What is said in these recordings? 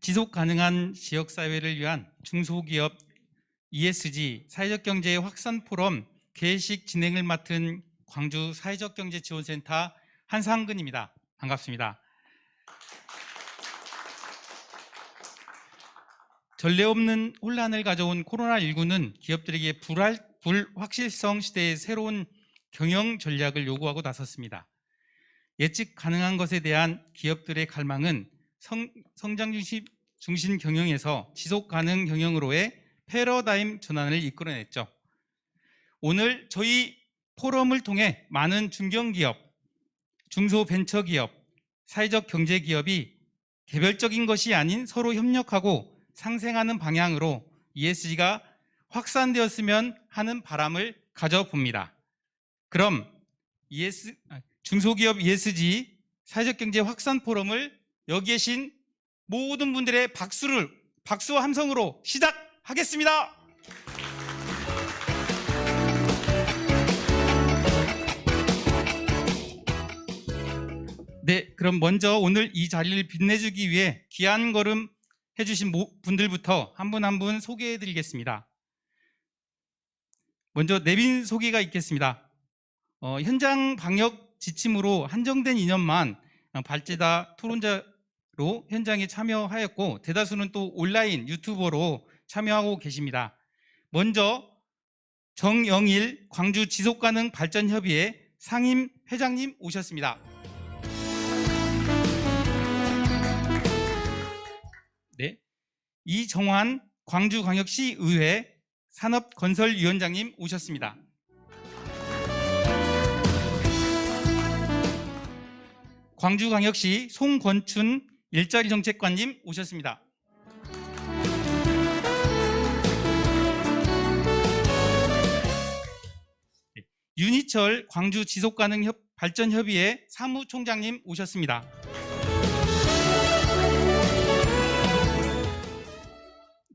지속 가능한 지역 사회를 위한 중소기업 ESG 사회적 경제 확산 포럼 개식 진행을 맡은 광주 사회적 경제 지원센터 한상근입니다. 반갑습니다. 전례 없는 혼란을 가져온 코로나19는 기업들에게 불확실성 시대의 새로운 경영 전략을 요구하고 나섰습니다. 예측 가능한 것에 대한 기업들의 갈망은 성장 중심 경영에서 지속 가능 경영으로의 패러다임 전환을 이끌어냈죠. 오늘 저희 포럼을 통해 많은 중견기업, 중소벤처기업, 사회적 경제기업이 개별적인 것이 아닌 서로 협력하고 상생하는 방향으로 ESG가 확산되었으면 하는 바람을 가져봅니다. 그럼 중소기업 ESG 사회적 경제 확산 포럼을 여기 계신 모든 분들의 박수와 함성으로 시작하겠습니다. 네, 그럼 먼저 오늘 이 자리를 빛내주기 위해 귀한 걸음 해주신 분들부터 한 분 한 분 소개해드리겠습니다. 먼저 내빈 소개가 있겠습니다. 현장 방역 지침으로 한정된 인원만 발제자 토론자로 현장에 참여하였고 대다수는 또 온라인 유튜버로 참여하고 계십니다. 먼저 정영일 광주 지속가능 발전협의회 상임 회장님 오셨습니다. 네, 이정환 광주광역시 의회 산업건설위원장님 오셨습니다. 광주광역시 송권춘 일자리정책관님 오셨습니다. 네, 윤희철 광주지속가능발전협의회 사무총장님 오셨습니다.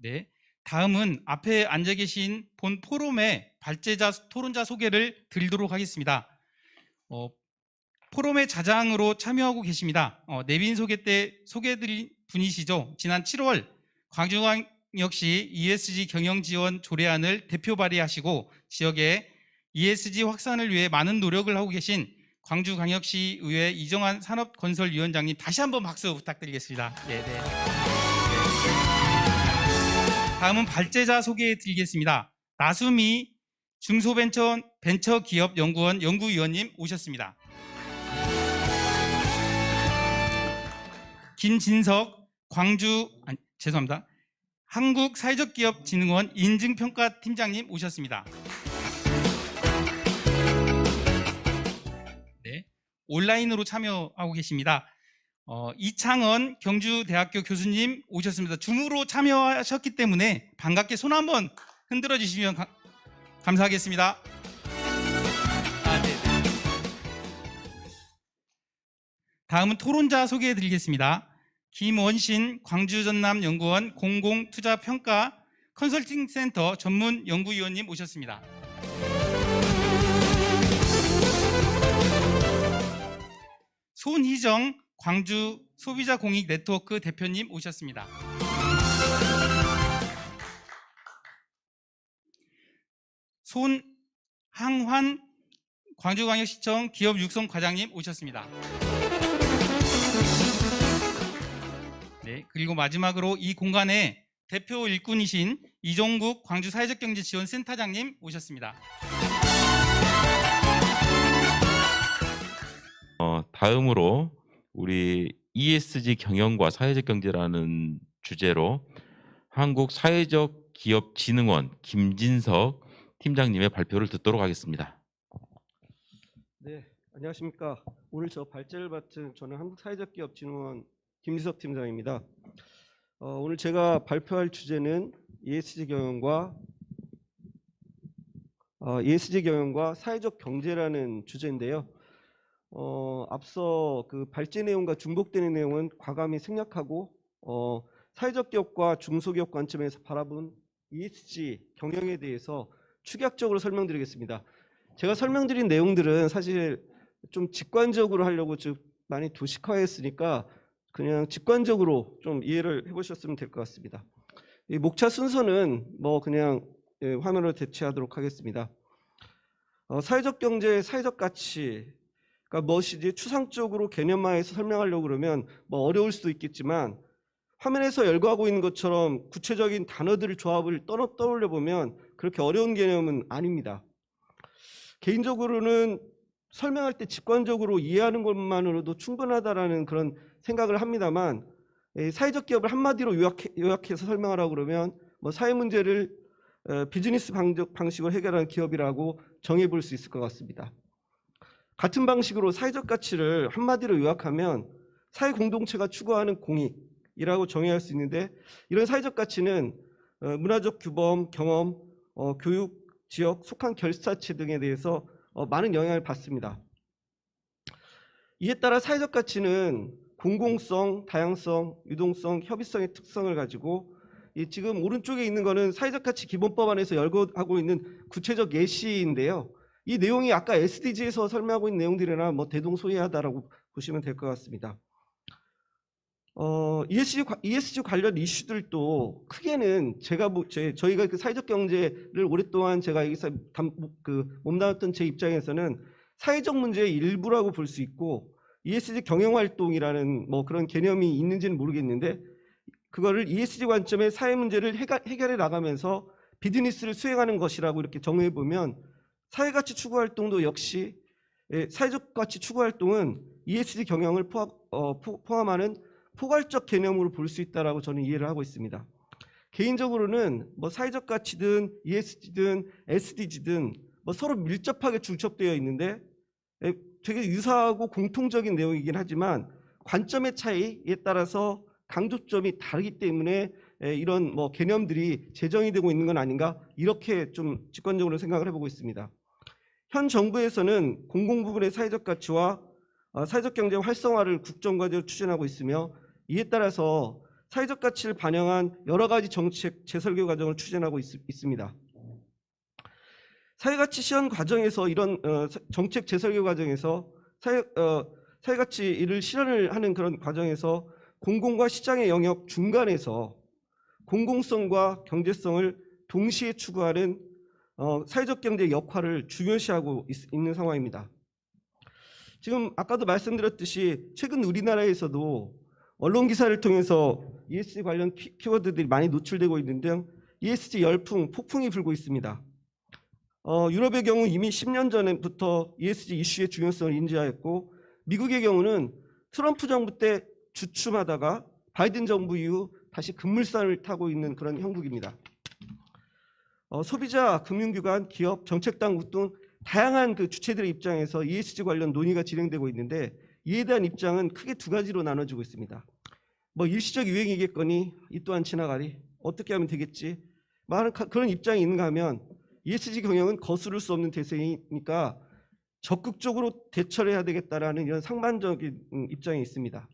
네, 다음은 앞에 앉아 계신 본 포럼의 발제자 토론자 소개를 드리도록 하겠습니다. 포럼의 자장으로 참여하고 계십니다. 내빈 소개 때 소개해드린 분이시죠. 지난 7월 광주광역시 ESG 경영 지원 조례안을 대표 발의하시고 지역의 ESG 확산을 위해 많은 노력을 하고 계신 광주광역시 의회 이정환 산업건설위원장님 다시 한번 박수 부탁드리겠습니다. 네네. 다음은 발제자 소개해 드리겠습니다. 나수미 중소벤처기업연구원 연구위원님 오셨습니다. 김진석 한국사회적기업진흥원 인증평가팀장님 오셨습니다. 네, 온라인으로 참여하고 계십니다. 이창원 경주대학교 교수님 오셨습니다. 줌으로 참여하셨기 때문에 반갑게 손 한번 흔들어 주시면 감사하겠습니다. 네. 다음은 토론자 소개해 드리겠습니다. 김원신 광주전남연구원 공공투자평가 컨설팅센터 전문연구위원님 오셨습니다. 손희정 광주 소비자공익네트워크 대표님 오셨습니다. 손항환 광주광역시청 기업육성과장님 오셨습니다. 네, 그리고 마지막으로 이 공간에 대표 일꾼이신 이종국 광주사회적경제지원센터장님 오셨습니다. 다음으로 우리 ESG 경영과 사회적 경제라는 주제로 한국사회적기업진흥원 김진석 팀장님의 발표를 듣도록 하겠습니다. 네, 안녕하십니까. 오늘 저 발제를 맡은 저는 한국사회적기업진흥원 김진석 팀장입니다. 오늘 제가 발표할 주제는 ESG 경영과 사회적 경제라는 주제인데요. 앞서 그 발제 내용과 중복되는 내용은 과감히 생략하고 사회적 기업과 중소기업 관점에서 바라본 ESG 경영에 대해서 축약적으로 설명드리겠습니다. 제가 설명드린 내용들은 사실 좀 직관적으로 하려고 좀 많이 도식화했으니까 그냥 직관적으로 좀 이해를 해보셨으면 될 것 같습니다. 이 목차 순서는 뭐 그냥 화면으로 대체하도록 하겠습니다. 사회적 경제, 사회적 가치가 무엇이지 추상적으로 개념화해서 설명하려고 그러면 뭐 어려울 수도 있겠지만 화면에서 열거하고 있는 것처럼 구체적인 단어들을 조합을 떠올려 보면 그렇게 어려운 개념은 아닙니다. 개인적으로는 설명할 때 직관적으로 이해하는 것만으로도 충분하다라는 그런 생각을 합니다만 사회적 기업을 한마디로 요약해서 설명하라고 그러면 뭐 사회 문제를 비즈니스 방식으로 해결하는 기업이라고 정해볼 수 있을 것 같습니다. 같은 방식으로 사회적 가치를 한마디로 요약하면 사회 공동체가 추구하는 공익이라고 정의할 수 있는데 이런 사회적 가치는 문화적 규범, 경험, 교육, 지역, 속한 결사체 등에 대해서 많은 영향을 받습니다. 이에 따라 사회적 가치는 공공성, 다양성, 유동성, 협의성의 특성을 가지고 지금 오른쪽에 있는 거는 사회적 가치 기본법 안에서 열거하고 있는 구체적 예시인데요. 이 내용이 아까 SDG에서 설명하고 있는 내용들이나 뭐 대동소이하다라고 보시면 될 것 같습니다. ESG 관련 이슈들도 크게는 저희가 그 사회적 경제를 오랫동안 제가 여기서 몸담았던 제 입장에서는 사회적 문제의 일부라고 볼 수 있고 ESG 경영 활동이라는 뭐 그런 개념이 있는지는 모르겠는데 그거를 ESG 관점의 사회 문제를 해결해 나가면서 비즈니스를 수행하는 것이라고 이렇게 정해 보면 사회가치 추구 활동도 역시 사회적 가치 추구 활동은 ESG 경영을 포함하는 포괄적 개념으로 볼 수 있다라고 저는 이해를 하고 있습니다. 개인적으로는 뭐 사회적 가치든 ESG든 SDG든 뭐 서로 밀접하게 중첩되어 있는데 되게 유사하고 공통적인 내용이긴 하지만 관점의 차이에 따라서 강조점이 다르기 때문에 이런 뭐 개념들이 재정이 되고 있는 건 아닌가 이렇게 좀 직관적으로 생각을 해보고 있습니다. 현 정부에서는 공공부문의 사회적 가치와 사회적 경제 활성화를 국정과제로 추진하고 있으며 이에 따라서 사회적 가치를 반영한 여러 가지 정책 재설계 과정을 추진하고 있습니다. 사회가치 시현 과정에서 이런 정책 재설계 과정에서 사회가치를 실현을 하는 그런 과정에서 공공과 시장의 영역 중간에서 공공성과 경제성을 동시에 추구하는 사회적 경제의 역할을 중요시하고 있는 상황입니다. 지금 아까도 말씀드렸듯이 최근 우리나라에서도 언론 기사를 통해서 ESG 관련 키워드들이 많이 노출되고 있는 등 ESG 열풍, 폭풍이 불고 있습니다. 유럽의 경우 이미 10년 전부터 ESG 이슈의 중요성을 인지하였고 미국의 경우는 트럼프 정부 때 주춤하다가 바이든 정부 이후 다시 급물살을 타고 있는 그런 형국입니다. 소비자, 금융기관, 기업, 정책당국 등 다양한 그 주체들의 입장에서 ESG 관련 논의가 진행되고 있는데 이에 대한 입장은 크게 두 가지로 나눠지고 있습니다. 뭐 일시적 유행이겠거니 이 또한 지나가리 어떻게 하면 되겠지 많은 그런 입장이 있는가 하면 ESG 경영은 거스를 수 없는 대세이니까 적극적으로 대처를 해야 되겠다라는 이런 상반적인 입장이 있습니다.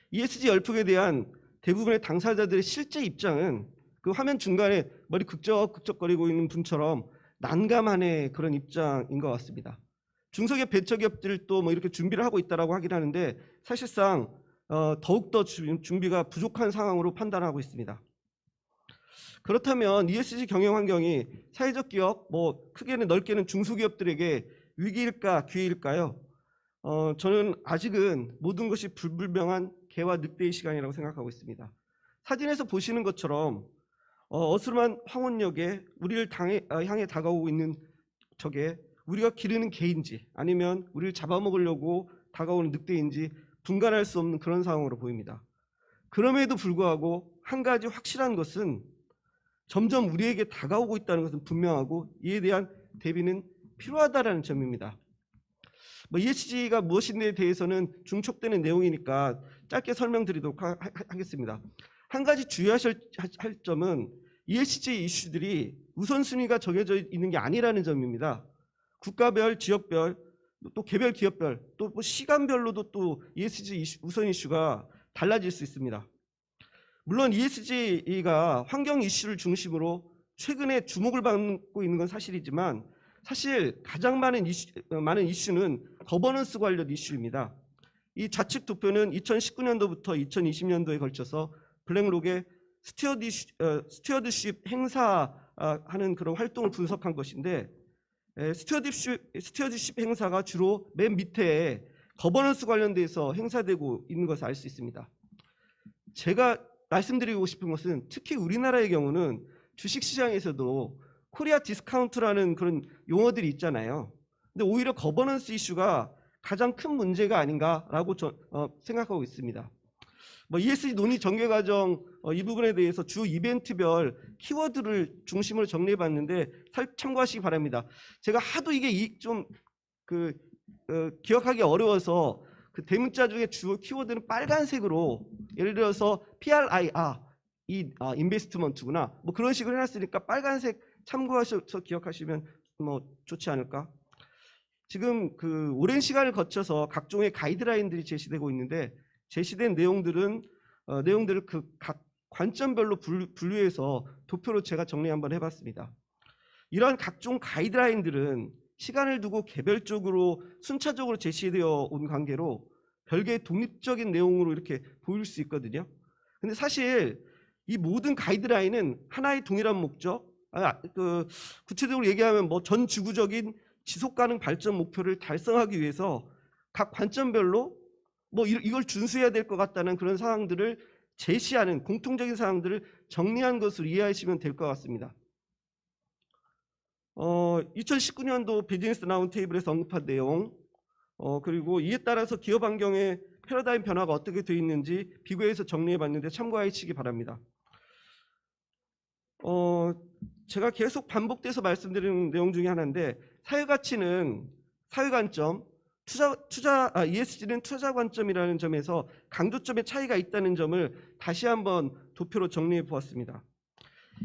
ESG 열풍에 대한 대부분의 당사자들의 실제 입장은 그 화면 중간에 머리 극적극적거리고 있는 분처럼 난감한 그런 입장인 것 같습니다. 중소기업 벤처기업들도 뭐 이렇게 준비를 하고 있다라고 하긴 하는데 사실상 더욱더 준비가 부족한 상황으로 판단하고 있습니다. 그렇다면 ESG 경영 환경이 사회적 기업, 뭐 크게는 넓게는 중소기업들에게 위기일까 기회일까요? 저는 아직은 모든 것이 불분명한 개와 늑대의 시간이라고 생각하고 있습니다. 사진에서 보시는 것처럼 어스름한 황혼역에 우리를 향해 다가오고 있는 적에 우리가 기르는 개인지 아니면 우리를 잡아먹으려고 다가오는 늑대인지 분간할 수 없는 그런 상황으로 보입니다. 그럼에도 불구하고 한 가지 확실한 것은 점점 우리에게 다가오고 있다는 것은 분명하고 이에 대한 대비는 필요하다는 점입니다. 뭐 ESG가 무엇인지에 대해서는 중첩되는 내용이니까 짧게 설명드리도록 하겠습니다. 한 가지 주의하셔야 할 점은 ESG 이슈들이 우선순위가 정해져 있는 게 아니라는 점입니다. 국가별, 지역별, 또 개별 기업별, 또 시간별로도 또 ESG 우선 이슈가 달라질 수 있습니다. 물론 ESG가 환경 이슈를 중심으로 최근에 주목을 받고 있는 건 사실이지만 사실 가장 많은 이슈는 거버넌스 관련 이슈입니다. 이 좌측 도표는 2019년도부터 2020년도에 걸쳐서 블랙록의 스튜어드십 행사하는 그런 활동을 분석한 것인데, 스튜어드십 행사가 주로 맨 밑에 거버넌스 관련돼서 행사되고 있는 것을 알 수 있습니다. 제가 말씀드리고 싶은 것은 특히 우리나라의 경우는 주식시장에서도 코리아 디스카운트라는 그런 용어들이 있잖아요. 근데 오히려 거버넌스 이슈가 가장 큰 문제가 아닌가라고 생각하고 있습니다. ESG 논의 전개 과정 이 부분에 대해서 주 이벤트별 키워드를 중심으로 정리해봤는데 참고하시기 바랍니다. 제가 하도 이게 좀 기억하기 어려워서 그 대문자 중에 주요 키워드는 빨간색으로, 예를 들어서 PRIR 인베스트먼트구나 그런 식으로 해놨으니까 빨간색 참고하셔서 기억하시면 좋지 않을까. 지금 오랜 시간을 거쳐서 각종의 가이드라인들이 제시되고 있는데, 제시된 내용들을 각 관점별로 분류해서 도표로 제가 정리 한번 해봤습니다. 이러한 각종 가이드라인들은 시간을 두고 개별적으로 순차적으로 제시되어 온 관계로 별개의 독립적인 내용으로 이렇게 보일 수 있거든요. 근데 사실 이 모든 가이드라인은 하나의 동일한 목적, 구체적으로 얘기하면 전 지구적인 지속가능 발전 목표를 달성하기 위해서 각 관점별로 이걸 준수해야 될 것 같다는 그런 사항들을 제시하는 공통적인 사항들을 정리한 것으로 이해하시면 될 것 같습니다. 2019년도 비즈니스 라운드테이블에서 언급한 내용, 그리고 이에 따라서 기업 환경의 패러다임 변화가 어떻게 되어 있는지 비교해서 정리해봤는데 참고하시기 바랍니다. 제가 계속 반복돼서 말씀드리는 내용 중에 하나인데, 사회가치는 사회관점, ESG는 투자 관점이라는 점에서 강조점의 차이가 있다는 점을 다시 한번 도표로 정리해 보았습니다.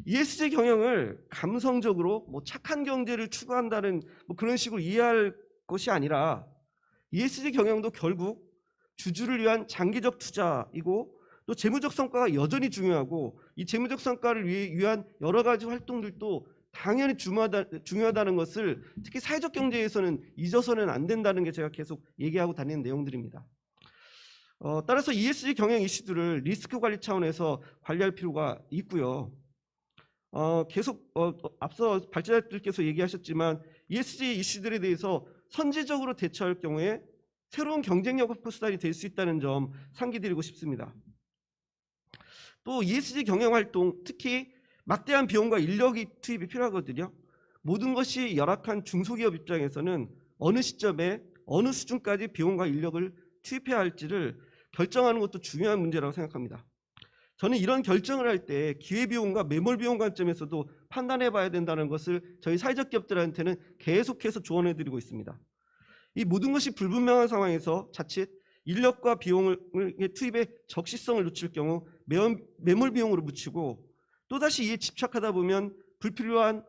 ESG 경영을 감성적으로 착한 경제를 추구한다는 그런 식으로 이해할 것이 아니라, ESG 경영도 결국 주주를 위한 장기적 투자이고 또 재무적 성과가 여전히 중요하고, 이 재무적 성과를 위한 여러 가지 활동들도 당연히 중요하다는 것을 특히 사회적 경제에서는 잊어서는 안 된다는 게 제가 계속 얘기하고 다니는 내용들입니다. 따라서 ESG 경영 이슈들을 리스크 관리 차원에서 관리할 필요가 있고요. 계속 앞서 발제자들께서 얘기하셨지만 ESG 이슈들에 대해서 선제적으로 대처할 경우에 새로운 경쟁력 확보 수단이 될 수 있다는 점 상기드리고 싶습니다. 또 ESG 경영 활동, 특히 막대한 비용과 인력이 투입이 필요하거든요. 모든 것이 열악한 중소기업 입장에서는 어느 시점에 어느 수준까지 비용과 인력을 투입해야 할지를 결정하는 것도 중요한 문제라고 생각합니다. 저는 이런 결정을 할 때 기회비용과 매몰비용 관점에서도 판단해 봐야 된다는 것을 저희 사회적 기업들한테는 계속해서 조언해 드리고 있습니다. 이 모든 것이 불분명한 상황에서 자칫 인력과 비용의 투입에 적시성을 놓칠 경우 매몰비용으로 묻히고 또다시 이에 집착하다 보면 불필요한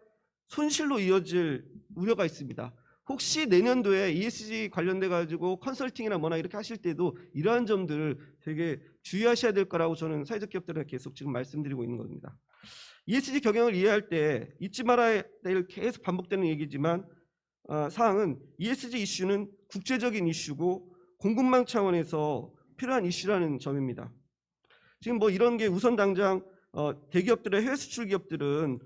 손실로 이어질 우려가 있습니다. 혹시 내년도에 ESG 관련돼 가지고 컨설팅이나 뭐나 이렇게 하실 때도 이러한 점들을 되게 주의하셔야 될 거라고 저는 사회적 기업들한테 계속 지금 말씀드리고 있는 겁니다. ESG 경영을 이해할 때 잊지 말아야 될 계속 반복되는 얘기지만 사항은 ESG 이슈는 국제적인 이슈고 공급망 차원에서 필요한 이슈라는 점입니다. 지금 이런 게 우선 당장 대기업들의 해외 수출 기업들은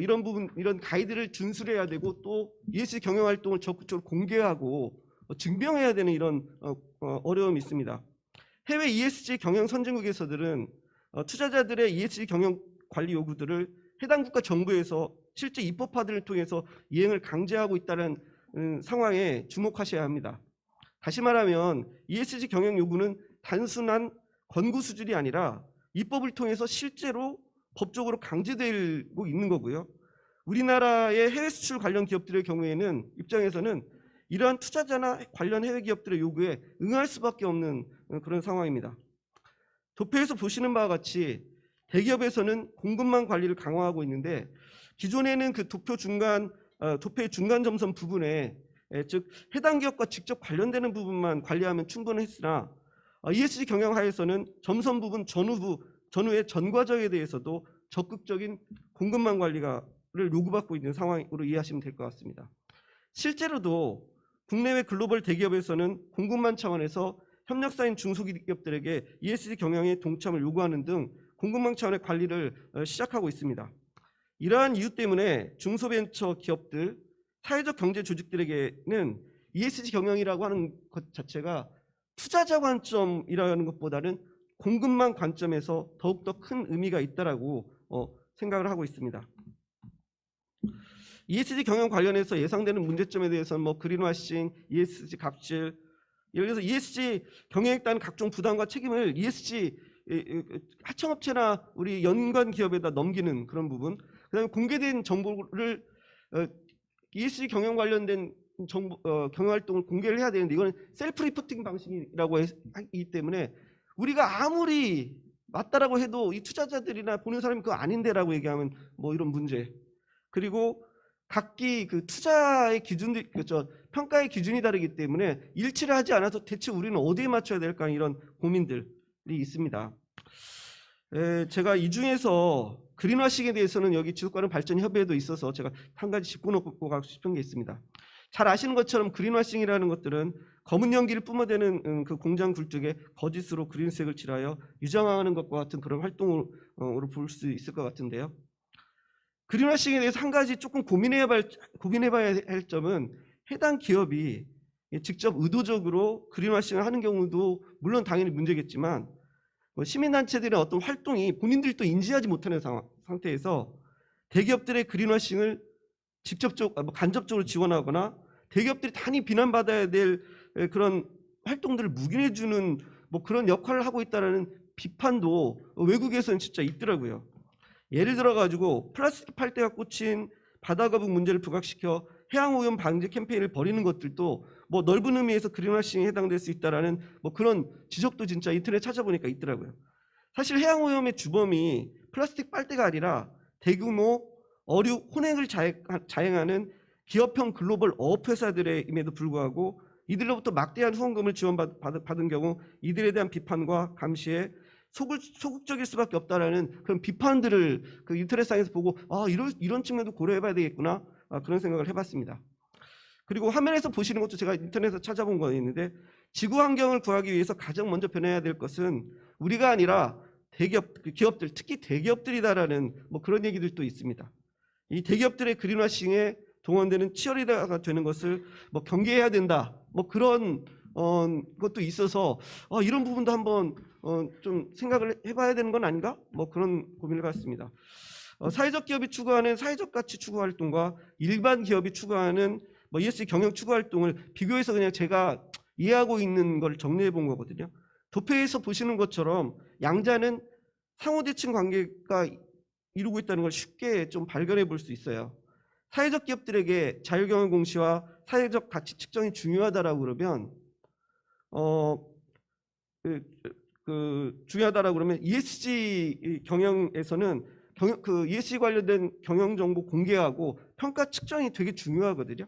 이런 가이드를 준수해야 되고 또 ESG 경영 활동을 적극적으로 공개하고 증명해야 되는 이런 어려움이 있습니다. 해외 ESG 경영 선진국에서들은 투자자들의 ESG 경영 관리 요구들을 해당 국가 정부에서 실제 입법화들을 통해서 이행을 강제하고 있다는 상황에 주목하셔야 합니다. 다시 말하면 ESG 경영 요구는 단순한 권고 수준이 아니라 입법을 통해서 실제로 법적으로 강제되고 있는 거고요. 우리나라의 해외 수출 관련 기업들의 경우에는 입장에서는 이러한 투자자나 관련 해외 기업들의 요구에 응할 수밖에 없는 그런 상황입니다. 도표에서 보시는 바와 같이 대기업에서는 공급망 관리를 강화하고 있는데 기존에는 그 도표의 중간 점선 부분에 즉 해당 기업과 직접 관련되는 부분만 관리하면 충분했으나 ESG 경영하에서는 점선 부분 전후의 전 과정에 대해서도 적극적인 공급망 관리를 요구받고 있는 상황으로 이해하시면 될 것 같습니다. 실제로도 국내외 글로벌 대기업에서는 공급망 차원에서 협력사인 중소기업들에게 ESG 경영에 동참을 요구하는 등 공급망 차원의 관리를 시작하고 있습니다. 이러한 이유 때문에 중소벤처 기업들, 사회적 경제 조직들에게는 ESG 경영이라고 하는 것 자체가 투자자 관점이라는 것보다는 공급망 관점에서 더욱더 큰 의미가 있다라고 생각을 하고 있습니다. ESG 경영 관련해서 예상되는 문제점에 대해서는 뭐 그린워싱, ESG 갑질, 예를 들어서 ESG 경영에 따른 각종 부담과 책임을 ESG 하청업체나 우리 연관 기업에다 넘기는 그런 부분, 그다음에 공개된 정보를 ESG 경영 관련된 정보 경영 활동을 공개를 해야 되는데 이거는 셀프 리포팅 방식이라고 하기 때문에 우리가 아무리 맞다라고 해도 이 투자자들이나 보는 사람이 그거 아닌데라고 얘기하면 뭐 이런 문제, 그리고 각기 그 투자의 기준들, 그렇죠, 평가의 기준이 다르기 때문에 일치를 하지 않아서 대체 우리는 어디에 맞춰야 될까, 이런 고민들이 있습니다. 제가 이 중에서 그린워싱에 대해서는 여기 지속가능 발전 협의회도 있어서 제가 한 가지 짚어놓고 가고 싶은 게 있습니다. 잘 아시는 것처럼 그린워싱이라는 것들은 검은 연기를 뿜어대는 그 공장 굴뚝에 거짓으로 그린색을 칠하여 유장하는 것과 같은 그런 활동으로 볼 수 있을 것 같은데요. 그린워싱에 대해서 한 가지 조금 고민해봐야 할 점은 해당 기업이 직접 의도적으로 그린워싱을 하는 경우도 물론 당연히 문제겠지만 시민단체들의 어떤 활동이 본인들도 인지하지 못하는 상태에서 대기업들의 그린워싱을 간접적으로 지원하거나 대기업들이 단히 비난받아야 될 그런 활동들을 묵인해주는 뭐 그런 역할을 하고 있다는 비판도 외국에서는 진짜 있더라고요. 예를 들어가지고 플라스틱 빨대가 꽂힌 바다거북 문제를 부각시켜 해양오염 방지 캠페인을 벌이는 것들도 뭐 넓은 의미에서 그린워싱에 해당될 수 있다라는 뭐 그런 지적도 진짜 인터넷 찾아보니까 있더라고요. 사실 해양오염의 주범이 플라스틱 빨대가 아니라 대규모 어류 혼액을 자행하는 기업형 글로벌 어업 회사들임에도 불구하고 이들로부터 막대한 후원금을 지원받은 경우 이들에 대한 비판과 감시에 소극적일 수밖에 없다라는 그런 비판들을 그 인터넷상에서 보고 이런 측면도 고려해봐야 되겠구나, 그런 생각을 해봤습니다. 그리고 화면에서 보시는 것도 제가 인터넷에서 찾아본 거 있는데 지구 환경을 구하기 위해서 가장 먼저 변해야 될 것은 우리가 아니라 기업들, 특히 대기업들이다라는 뭐 그런 얘기들도 있습니다. 이 대기업들의 그린워싱에 동원되는 치어리더가 되는 것을 뭐 경계해야 된다, 뭐 그런 것도 있어서 이런 부분도 한번 좀 생각을 해봐야 되는 건 아닌가? 뭐 그런 고민을 갖습니다. 사회적 기업이 추구하는 사회적 가치 추구 활동과 일반 기업이 추구하는 뭐 ESG 경영 추구 활동을 비교해서 그냥 제가 이해하고 있는 걸 정리해 본 거거든요. 도표에서 보시는 것처럼 양자는 상호대칭 관계가 이루고 있다는 걸 쉽게 좀 발견해 볼 수 있어요. 사회적 기업들에게 자유경영 공시와 사회적 가치 측정이 중요하다라고 그러면 중요하다라고 그러면 ESG 경영에서는 ESG 관련된 경영 정보 공개하고 평가 측정이 되게 중요하거든요.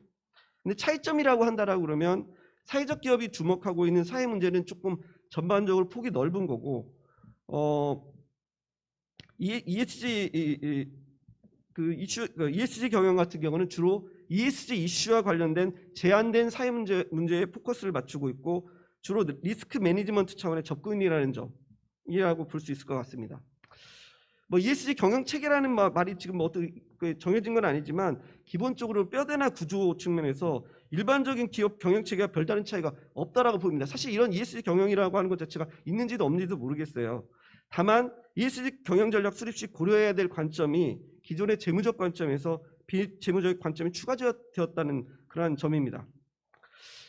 근데 차이점이라고 한다라고 그러면 사회적 기업이 주목하고 있는 사회 문제는 조금 전반적으로 폭이 넓은 거고 ESG ESG 경영 같은 경우는 주로 ESG 이슈와 관련된 제한된 사회 문제에 포커스를 맞추고 있고 주로 리스크 매니지먼트 차원의 접근이라는 점이라고 볼 수 있을 것 같습니다. 뭐 ESG 경영 체계라는 말이 지금 뭐 어떻게 정해진 건 아니지만 기본적으로 뼈대나 구조 측면에서 일반적인 기업 경영 체계와 별다른 차이가 없다라고 보입니다. 사실 이런 ESG 경영이라고 하는 것 자체가 있는지도 없는지도 모르겠어요. 다만 ESG 경영 전략 수립 시 고려해야 될 관점이 기존의 재무적 관점에서 비재무적 관점이 추가되었다는 그러한 점입니다.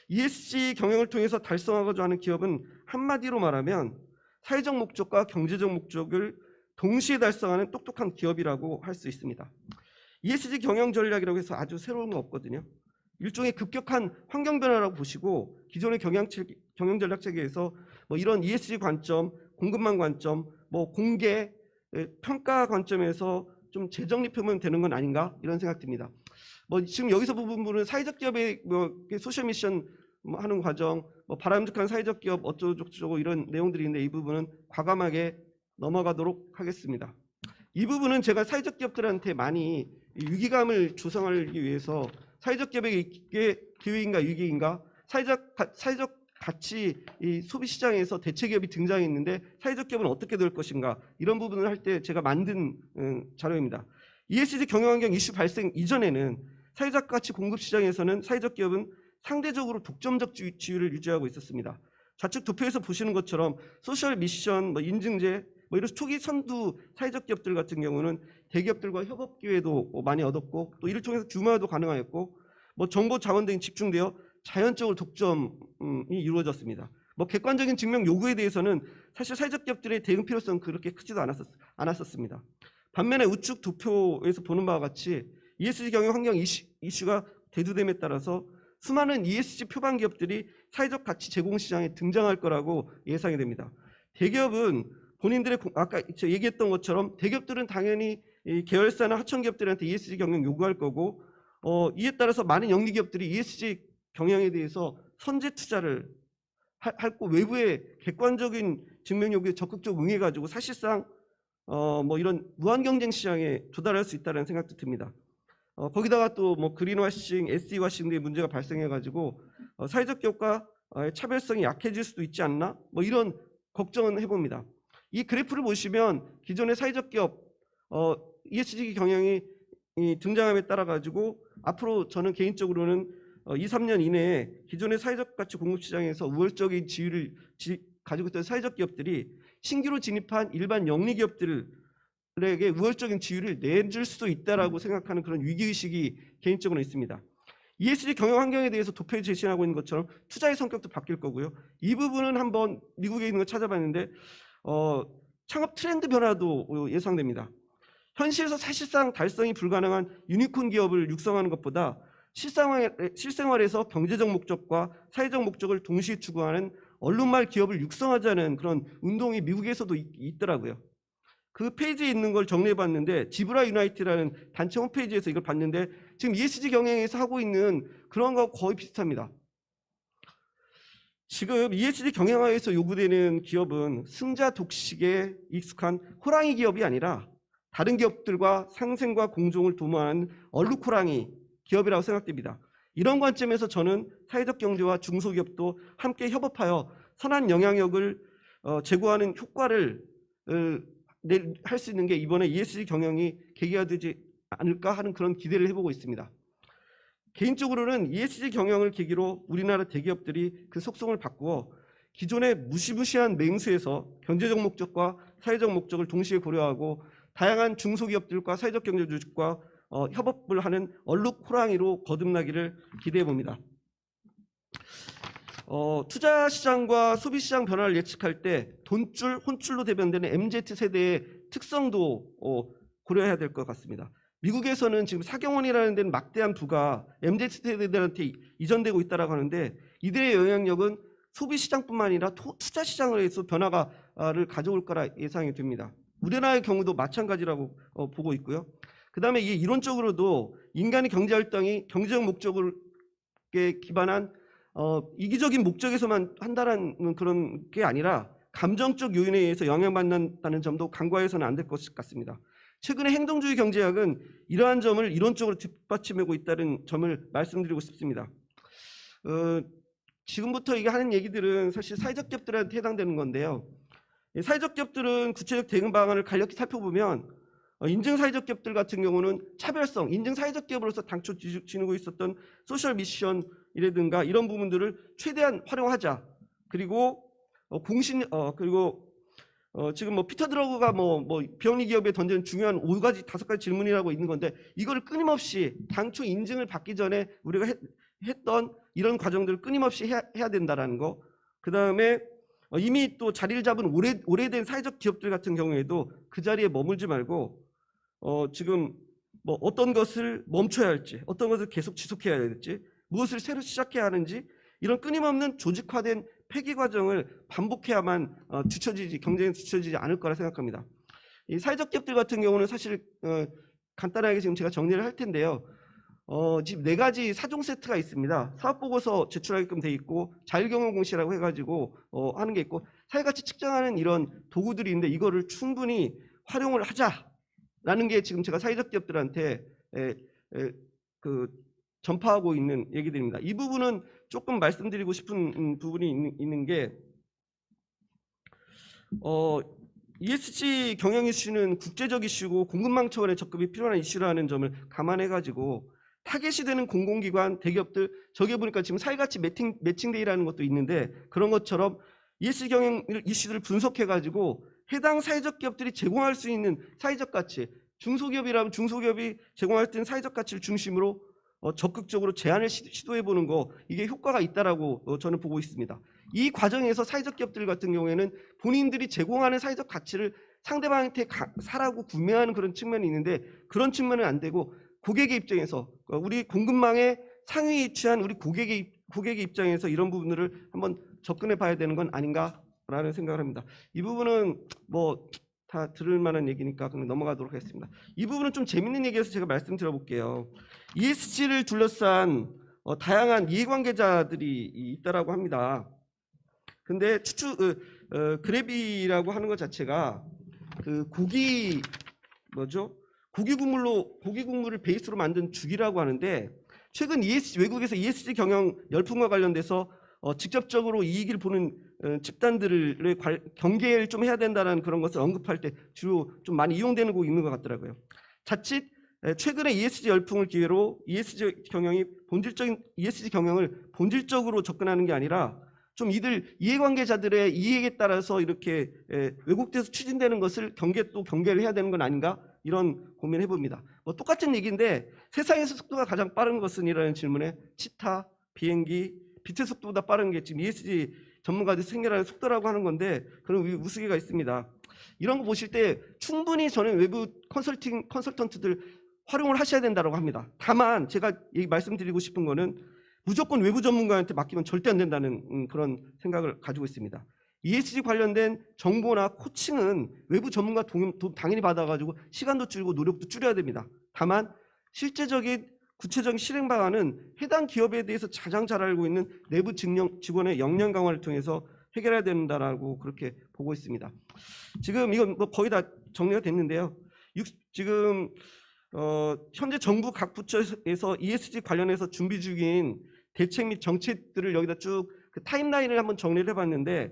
ESG 경영을 통해서 달성하고자 하는 기업은 한마디로 말하면 사회적 목적과 경제적 목적을 동시에 달성하는 똑똑한 기업이라고 할 수 있습니다. ESG 경영 전략이라고 해서 아주 새로운 거 없거든요. 일종의 급격한 환경 변화라고 보시고 기존의 경영 전략 체계에서 뭐 이런 ESG 관점, 공급망 관점, 뭐 공개, 평가 관점에서 좀 재정립하면 되는 건 아닌가, 이런 생각 듭니다. 뭐 지금 여기서 부분은 사회적 기업의 뭐 소셜 미션 하는 과정, 뭐 바람직한 사회적 기업 어쩌고저쩌고 이런 내용들이 있는데 이 부분은 과감하게 넘어가도록 하겠습니다. 이 부분은 제가 사회적 기업들한테 많이 위기감을 조성하기 위해서 사회적 기업에게 이게 기회인가 위기인가, 사회적 같이 이 소비 시장에서 대체 기업이 등장했는데 사회적 기업은 어떻게 될 것인가 이런 부분을 할 때 제가 만든 자료입니다. ESG 경영환경 이슈 발생 이전에는 사회적 가치 공급 시장에서는 사회적 기업은 상대적으로 독점적 지위를 유지하고 있었습니다. 좌측 도표에서 보시는 것처럼 소셜 미션, 인증제, 이런 초기 선두 사회적 기업들 같은 경우는 대기업들과 협업 기회도 많이 얻었고 또 이를 통해서 규모화도 가능하였고 정보 자원 등이 집중되어 자연적으로 독점이 이루어졌습니다. 객관적인 증명 요구에 대해서는 사실 사회적 기업들의 대응 필요성은 그렇게 크지도 않았었습니다. 반면에 우측 도표에서 보는 바와 같이 ESG 경영 환경 이슈가 대두됨에 따라서 수많은 ESG 표방 기업들이 사회적 가치 제공 시장에 등장할 거라고 예상이 됩니다. 대기업은 본인들의 아까 얘기했던 것처럼 대기업들은 당연히 계열사나 하청 기업들한테 ESG 경영 요구할 거고 이에 따라서 많은 영리 기업들이 ESG 경영에 대해서 선제 투자를 할 거 외부의 객관적인 증명 요구에 적극적으로 응해가지고 사실상 이런 무한 경쟁 시장에 도달할 수 있다는 생각도 듭니다. 거기다가 또 그린워싱, SE워싱 등의 문제가 발생해가지고 사회적 기업과 차별성이 약해질 수도 있지 않나? 이런 걱정은 해봅니다. 이 그래프를 보시면 기존의 사회적 기업 ESG 경영이 등장함에 따라 가지고 앞으로 저는 개인적으로는 2, 3년 이내에 기존의 사회적 가치 공급 시장에서 우월적인 지위를 가지고 있던 사회적 기업들이 신규로 진입한 일반 영리 기업들에게 우월적인 지위를 내줄 수도 있다라고 생각하는 그런 위기의식이 개인적으로 있습니다. ESG 경영 환경에 대해서 도표에 제시하고 있는 것처럼 투자의 성격도 바뀔 거고요. 이 부분은 한번 미국에 있는 거 찾아봤는데 창업 트렌드 변화도 예상됩니다. 현실에서 사실상 달성이 불가능한 유니콘 기업을 육성하는 것보다 실생활에서 경제적 목적과 사회적 목적을 동시에 추구하는 언론말 기업을 육성하자는 그런 운동이 미국에서도 있더라고요. 그 페이지에 있는 걸 정리해봤는데 지브라 유나이티라는 단체 홈페이지에서 이걸 봤는데 지금 ESG 경영에서 하고 있는 그런 거 거의 비슷합니다. 지금 ESG 경영화에서 요구되는 기업은 승자 독식에 익숙한 호랑이 기업이 아니라 다른 기업들과 상생과 공존을 도모하는 얼룩호랑이 기업이라고 생각됩니다. 이런 관점에서 저는 사회적 경제와 중소기업도 함께 협업하여 선한 영향력을 제고하는 효과를 할 수 있는 게 이번에 ESG 경영이 계기가 되지 않을까 하는 그런 기대를 해보고 있습니다. 개인적으로는 ESG 경영을 계기로 우리나라 대기업들이 그 속성을 바꾸어 기존의 무시무시한 맹수에서 경제적 목적과 사회적 목적을 동시에 고려하고 다양한 중소기업들과 사회적 경제 조직과 협업을 하는 얼룩호랑이로 거듭나기를 기대해 봅니다. 투자시장과 소비시장 변화를 예측할 때 돈줄, 혼줄로 대변되는 MZ세대의 특성도 고려해야 될 것 같습니다. 미국에서는 지금 사경원이라는 데는 막대한 부가 MZ세대들한테 이전되고 있다고 하는데 이들의 영향력은 소비시장뿐만 아니라 투자시장에서 변화를 가져올 거라 예상이 됩니다. 우리나라의 경우도 마찬가지라고 보고 있고요. 그 다음에 이 이론적으로도 인간의 경제활동이 경제적 목적에 기반한 이기적인 목적에서만 한다는 그런 게 아니라 감정적 요인에 의해서 영향받는다는 점도 간과해서는 안 될 것 같습니다. 최근에 행동주의 경제학은 이러한 점을 이론적으로 뒷받침하고 있다는 점을 말씀드리고 싶습니다. 지금부터 이게 하는 얘기들은 사실 사회적 기업들한테 해당되는 건데요. 사회적 기업들은 구체적 대응 방안을 간략히 살펴보면 인증 사회적 기업들 같은 경우는 차별성, 인증 사회적 기업으로서 당초 지니고 있었던 소셜 미션이라든가 이런 부분들을 최대한 활용하자. 그리고 지금 피터 드러그가 비영리 기업에 던진 중요한 5가지 질문이라고 있는 건데 이거를 끊임없이 당초 인증을 받기 전에 우리가 했던 이런 과정들을 끊임없이 해야 된다라는 거. 그 다음에 이미 또 자리를 잡은 오래된 사회적 기업들 같은 경우에도 그 자리에 머물지 말고 지금 어떤 것을 멈춰야 할지, 어떤 것을 계속 지속해야 할지, 무엇을 새로 시작해야 하는지 이런 끊임없는 조직화된 폐기 과정을 반복해야만 경쟁에 뒤처지지 않을 거라 생각합니다. 이 사회적 기업들 같은 경우는 사실 간단하게 지금 제가 정리를 할 텐데요. 지금 4가지 사종 세트가 있습니다. 사업보고서 제출하게끔 돼 있고 자율경영공시라고 해가지고 하는 게 있고 사회가치 측정하는 이런 도구들이 있는데 이거를 충분히 활용을 하자라는 게 지금 제가 사회적 기업들한테 전파하고 있는 얘기들입니다. 이 부분은 조금 말씀드리고 싶은 부분이 있는 게 ESG 경영 이슈는 국제적 이슈고 공급망 차원의 접근이 필요한 이슈라는 점을 감안해가지고 타겟이 되는 공공기관, 대기업들 저기 보니까 지금 사회가치 매칭데이라는 것도 있는데 그런 것처럼 ESG 경영 이슈들을 분석해가지고 해당 사회적 기업들이 제공할 수 있는 사회적 가치, 중소기업이라면 중소기업이 제공할 수 있는 사회적 가치를 중심으로 적극적으로 제안을 시도해보는 거 이게 효과가 있다라고 저는 보고 있습니다. 이 과정에서 사회적 기업들 같은 경우에는 본인들이 제공하는 사회적 가치를 상대방한테 사라고 구매하는 그런 측면이 있는데 그런 측면은 안 되고 고객의 입장에서 우리 공급망에 상위에 위치한 우리 고객의 입장에서 이런 부분들을 한번 접근해 봐야 되는 건 아닌가라는 생각을 합니다. 이 부분은 뭐 다 들을 만한 얘기니까 그냥 넘어가도록 하겠습니다. 이 부분은 좀 재밌는 얘기여서 제가 말씀드려 볼게요. ESG를 둘러싼 다양한 이해관계자들이 있다라고 합니다. 근데 그래비라고 하는 것 자체가 그 고기 국물을 베이스로 만든 죽이라고 하는데 최근 외국에서 ESG 경영 열풍과 관련돼서 직접적으로 이익을 보는 집단들의 경계를 좀 해야 된다는 그런 것을 언급할 때 주로 좀 많이 이용되는 곳이 있는 것 같더라고요. 자칫 최근에 ESG 열풍을 기회로 ESG 경영을 본질적으로 접근하는 게 아니라 좀 이해관계자들의 이익에 따라서 이렇게 왜곡돼서 추진되는 것을 경계를 해야 되는 건 아닌가 이런 고민을 해봅니다. 뭐 똑같은 얘기인데 세상에서 속도가 가장 빠른 것은 이라는 질문에 치타, 비행기, 빛의 속도보다 빠른 게 지금 ESG 전문가들이 생겨나는 속도라고 하는 건데 그런 우스개가 있습니다. 이런 거 보실 때 충분히 저는 외부 컨설턴트들 활용을 하셔야 된다고 합니다. 다만 제가 말씀드리고 싶은 거는 무조건 외부 전문가한테 맡기면 절대 안 된다는 그런 생각을 가지고 있습니다. ESG 관련된 정보나 코칭은 외부 전문가 도움 당연히 받아가지고 시간도 줄이고 노력도 줄여야 됩니다. 다만 구체적인 실행 방안은 해당 기업에 대해서 가장 잘 알고 있는 내부 직원의 역량 강화를 통해서 해결해야 된다라고 그렇게 보고 있습니다. 지금 이건 뭐 거의 다 정리가 됐는데요. 지금 현재 정부 각 부처에서 ESG 관련해서 준비 중인 대책 및 정책들을 여기다 쭉 그 타임라인을 한번 정리를 해봤는데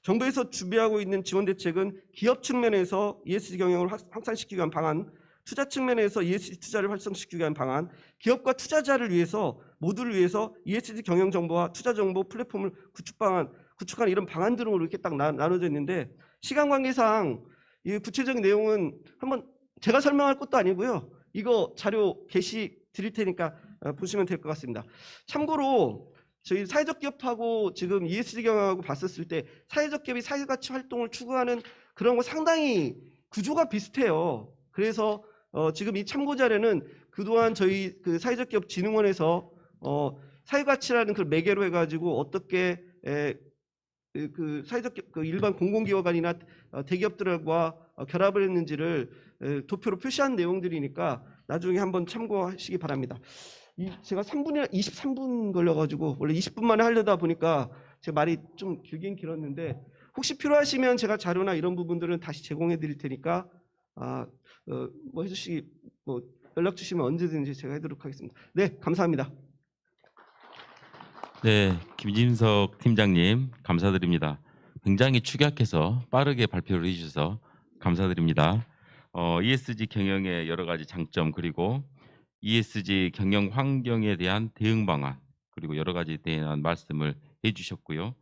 정부에서 준비하고 있는 지원 대책은 기업 측면에서 ESG 경영을 확산시키기 위한 방안, 투자 측면에서 ESG 투자를 활성시키기 위한 방안, 기업과 투자자를 위해서 모두를 위해서 ESG 경영 정보와 투자 정보 플랫폼을 구축하는 이런 방안들로 이렇게 딱 나눠져 있는데 시간 관계상 이 구체적인 내용은 한번 제가 설명할 것도 아니고요. 이거 자료 게시 드릴 테니까 보시면 될 것 같습니다. 참고로 저희 사회적 기업하고 지금 ESG 경영하고 봤었을 때 사회적 기업이 사회가치 활동을 추구하는 그런 거 상당히 구조가 비슷해요. 그래서 지금 이 참고 자료는 그동안 저희 그 사회적 기업 진흥원에서 사회가치라는 그 매개로 해가지고 어떻게 그 사회적 그 일반 공공기관이나 대기업들과 결합을 했는지를 도표로 표시한 내용들이니까 나중에 한번 참고하시기 바랍니다. 제가 23분 걸려가지고 원래 20분 만에 하려다 보니까 제가 말이 좀 길긴 길었는데 혹시 필요하시면 제가 자료나 이런 부분들은 다시 제공해 드릴 테니까 연락 주시면 언제든지 제가 해도록 하겠습니다. 네, 감사합니다. 네, 김진석 팀장님 감사드립니다. 굉장히 축약해서 빠르게 발표를 해주셔서 감사드립니다. ESG 경영의 여러 가지 장점 그리고 ESG 경영 환경에 대한 대응 방안 그리고 여러 가지에 대한 말씀을 해주셨고요.